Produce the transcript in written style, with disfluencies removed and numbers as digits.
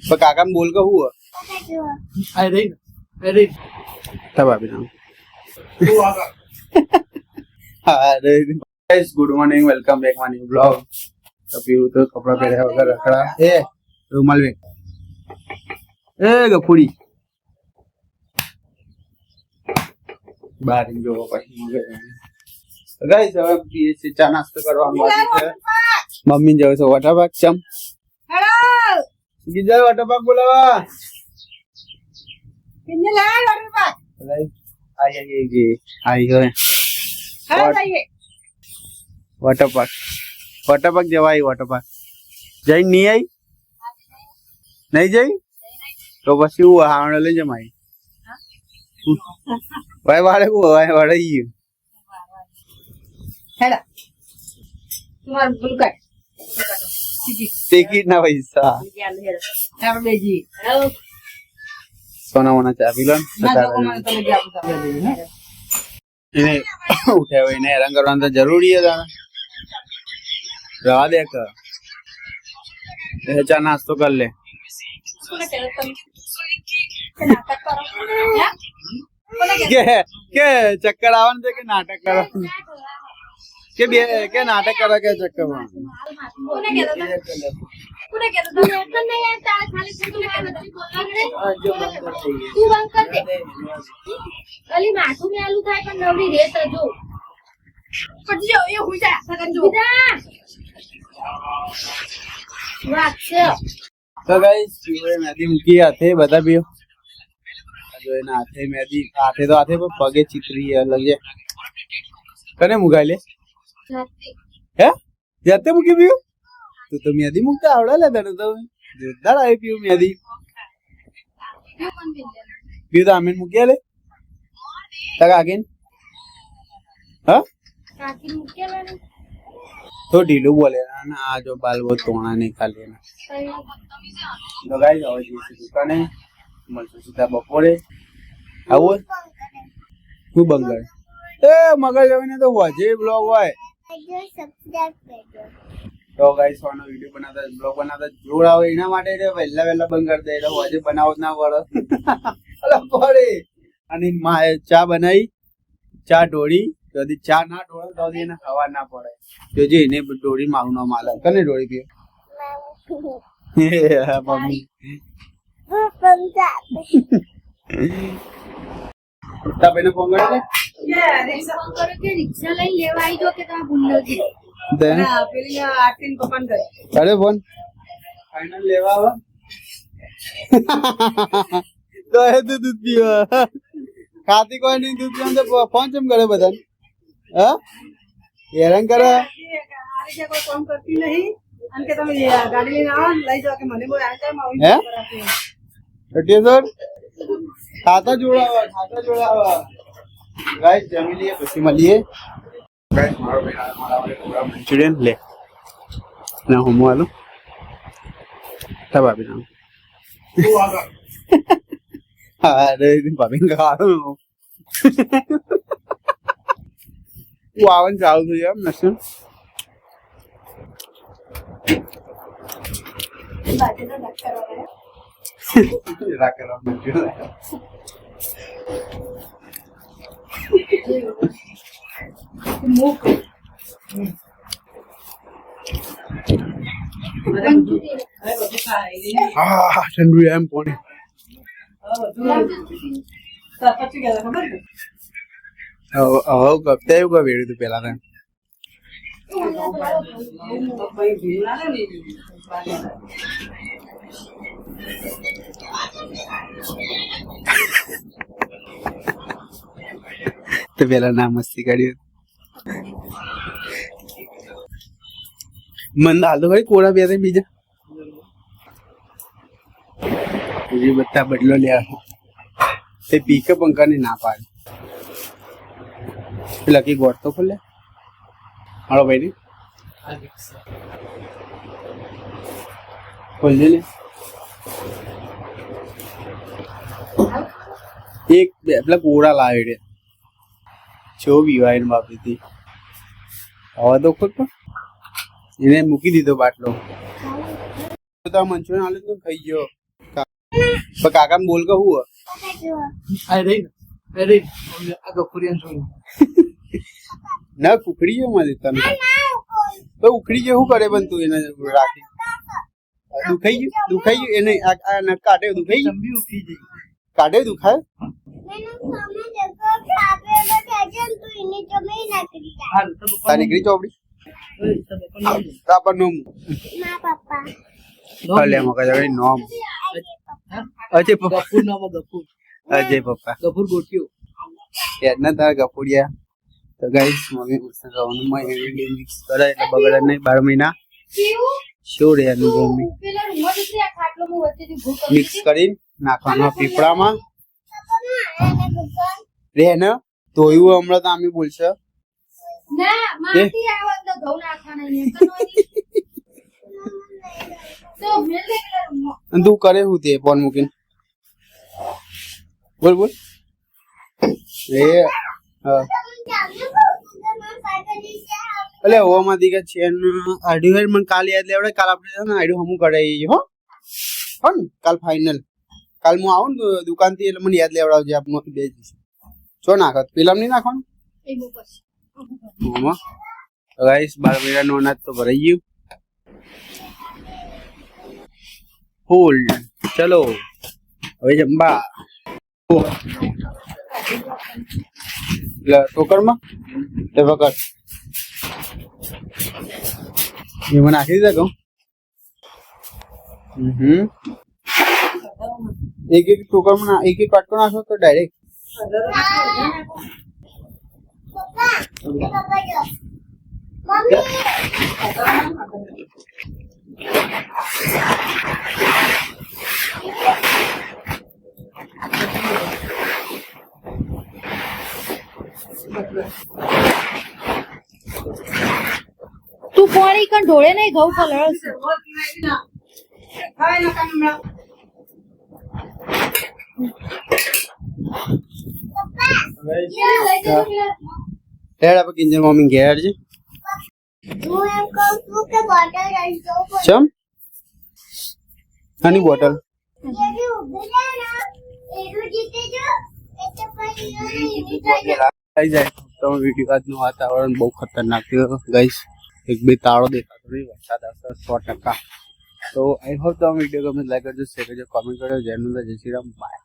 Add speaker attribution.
Speaker 1: પણ કાકા બોલ કે હું અરે અરે તબ આપી દઉં અરે guys good morning welcome back my new blog તો પીવું તો કપડા પહેર્યા વગર રખડા એ રૂમાલ વે એ ગફુડી બાર જો પછી ગાઈસ હવે પીએ છે ચા નાસ્તો કરવાનું બાકી છે મમ્મી જાવ છે વોટર પાર્ક ચમ
Speaker 2: હેલો
Speaker 1: ગીજા વોટર પાર્ક બોલાવા
Speaker 2: किन्ने लाल वाटर पार्क
Speaker 1: आई गए
Speaker 2: हाँ जाइए
Speaker 1: वाटर पार्क जवाई वाटर पार्क जई नहीं आई नहीं जई तो बस वो हावड़े ले जमाई भाई वाले को वाड़े ही
Speaker 2: हेलो तुम्हारा बुलका
Speaker 1: टिकट ना पैसा
Speaker 2: हेलो बेजी हेलो
Speaker 1: सोना वोना चा पी लो
Speaker 2: ना तो मैं तो ले आपको सब दे दूं
Speaker 1: इन्हें उठे हुए इन्हें हैरान करवाना तो जरूरी है जाना रहा देख चा नाश्तो कर ले के चक्कर आवन दे के नाटक करो के नाटक करा के चक्कर में
Speaker 3: तू बंद कर दे गली माथू में आलू થાય પણ નવરી રેત જો
Speaker 2: પછી જો એ હુઈ જા સગન જો
Speaker 3: વાત છે
Speaker 1: તો ગાઈસ પીવે મેદી મૂકી હાથે બધા પીઓ જો એના હાથે મેદી હાથે તો હાથે પણ પગે ચિતરી અલગ છે કને મુગાઈ લે હે જાતે મૂકી પીઓ તો મેદી મૂકતા આવડે લે તને તો જોરદાર આવી પીવું મેદી પીવું તો આમીન મૂકી લે તક આગેન હા
Speaker 3: કાકી મૂકેલા
Speaker 1: તો ઢીલું બોલે ના આ જો બાલ બહુ તોણા નહીં ખાલી ના તો ગાઈસ હવે જઈશું દુકાને મળશું સીધા બપોરે આવું હું બંગર એ મગર જવીને તો હોજે બ્લોગ હોય તો ગાઈસ વાનો વિડિયો બનાવતા બ્લોગ બનાવતા જોર આવે એના માટે વહેલા વહેલા બંધ કરી દે એટલે હોજે બનાવો જ ના પડે અલા પડે અને માએ ચા બનાવી ચા ઢોળી যদি ચા ના ઢોળે તો એને હવા ના પડે જોજે એને ઢોળી માગનો માલ કને ઢોળી પીએ મમ્મી તબેને ફોન કરે
Speaker 2: ये रिक्शा
Speaker 3: ફોન કરો કે રિક્ષા લઈને લેવા આવી જો કે તમે ભૂલ નથી
Speaker 1: દે
Speaker 2: ना पेली आटिन पपन गए
Speaker 1: અરે ફોન ફાઇનલ લેવા આવા તો એ તો દૂધ પીવા ખાતી કોઈ નહીં દૂધ પીવા તો ફોન ચમ કરે બધાને હા હેરાન કરે
Speaker 2: आरे क्या कोई काम करती नहीं अनके तुम गाड़ी लेने आओ लई जाओ के मने बोले आके मैं
Speaker 1: હે
Speaker 2: वही कराती हूं
Speaker 1: એટલે સર ખાતા જોડાવા ગાઈસ જમી લઈએ પછી મળીએ ગાઈસ મારો ભાઈ મારા પૂરા મંચુરિયન લે ના હું આલું તબ આપી દઉં અરે ભાભી ખાવાનું હું આવન ચાલુ થઈ જાય નસન
Speaker 2: बातें तो डॉक्टर वगैरह
Speaker 1: રાખેલો મંચુરિયન
Speaker 2: मुंह
Speaker 1: હા ઠંડુ એમ પાણી
Speaker 2: પછી ગયા ખબર છે
Speaker 1: હવે ગપતા એવું વેડ્યું હતું પેલા તો
Speaker 2: ભાઈ ભીલા ને
Speaker 1: તો પેલા ના મસ્તી કાઢ્યું મન હાલ તો ભાઈ કોડા બે બીજા બીજી બધા બદલો લે તે પીકે પંખા ને ના પાડે લકી ગોળ તો ખોલે હાલો ભાઈ ખોલજે ને એક બે પેલા કોડા લાવી દે છો પીવાય ને બાપીથી હવે તો ખોટ એને મૂકી દીધો બાટલો તો મંચુરિયન હાલે તો ખાઈ ગયો પણ કાકાને બોલ કે હું
Speaker 4: અરે આ ગફુરિયાન જોયું
Speaker 1: ના ઉખડી ગયો મારી તને તો ઉખડી ગયો શું કરે પણ તું એને રાખી દુખાઈ ગયું એને આ નખ કાઢે દુખાઈ ગયું
Speaker 4: તંબી ઉઠી જઈ
Speaker 1: કાઢે દુખાય
Speaker 4: હાલ તો
Speaker 1: તારી નીકળી ચોપડી તાપર નોમ ભલે મગજ હવે નોમ અજય પપ્પા
Speaker 4: ગફુર નામ ગફુર
Speaker 1: અજય પપ્પા
Speaker 4: ગફુર ગોટ્યો
Speaker 1: યાદ ના તારા ગફુડિયા તો ગાઈસ મમ્મી મસ્ત ખાવાનું માં એવી મિક્સ કરે એટલે બગડે નહીં 12 મહિના શું રે એનું મમ્મી
Speaker 3: પેલા રૂમમાં જતી આ ખાટલો હું વચ્ચેથી ભૂખ
Speaker 1: મિક્સ કરીને નાખવાનો પીપળામાં રે ને તોયું હમણાં તો આમી બોલશે
Speaker 3: ના માટી આવે અંદર ઘઉં નાખવાના નહીં તો મેલ દે પેલા રૂમમાં
Speaker 1: અને તું કરે હું તે ફોન મૂકીને બોલ બોલ એ હા એટલે ઓમાંથી કે છે આડ્યું હેડ મને કાલ યાદ લેવડે કાલ આપણે છે ને આડ્યું હમું કરાવી હો હો ને કાલ ફાઇનલ કાલ હું આવું ને દુકાનથી એટલે મને યાદ લેવડાવજે આપણે બે દિવસ છો નાખત પેલા નહીં નાખવાનું
Speaker 3: એ બહુ પછી
Speaker 1: ઓમાં ગાઈસ 12 મહિનાનું અનાજ તો ભરાઈ ગયું ફૂલ ચલો હવે જમવા ટોકરમાં તે વખત એમાં નાખી દીધા કહું એક એક ટોકરમાં એક એક વાટકો નાખો તો ડાયરેક્ટ
Speaker 3: તું પાણી કણ ઢોળે નહીં ઘઉં કલર હેડ આપણે કિંજર મમ્મી ઘેર છે ચમ આની બોટલ આવી જાય તો વિડીયો આજનું વાતાવરણ બહુ ખતરનાક થયું ગાઈસ એક બે તાળો દેખાતો નહીં વરસાદ આવશે 100%. તો આઈ હોપ તો આ વિડીયો ગમે લાઈક કરજો શેર કરજો કોમેન્ટ કરજો જય શ્રી રામ બાય.